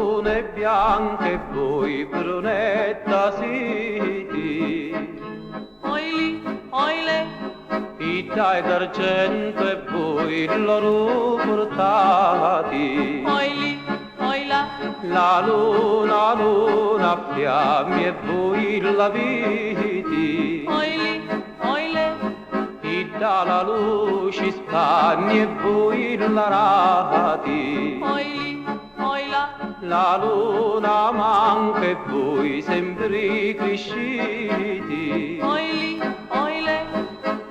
luna è bianca e voi brunetta sì. Oili, oile, Ita d'argento e voi l'oro portati. oili, oila, La luna a fiamme e voi la viti. oili, oile, Ita la luce spagni e voi la rati. oili, oila, La luna manca e voi sempre cresciti. oili, oile,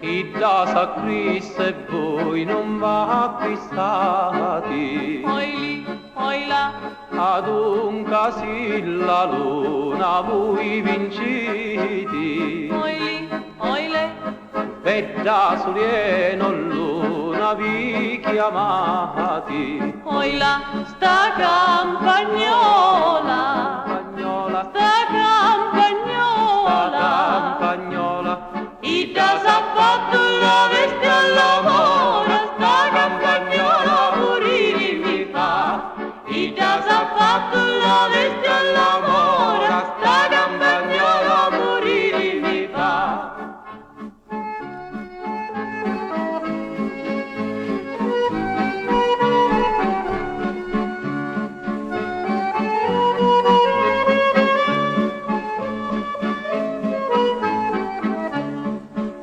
Ida s'acquista e voi non va acquistati. oili, oila, Adunque sì la luna voi vinciti. oili, oile, Vedda sulieno luna vi chiamati. oila, sta campagnola, Campagnola, sta campagnola, campagnola, Ida s'ha fatto la veste all'amore, sta campagnola morire mi fa. Ida s'ha fatto la veste all'amore, sta campagnola morire mi fa.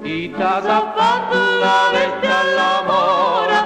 Ita s'ha fatto la veste all'amore,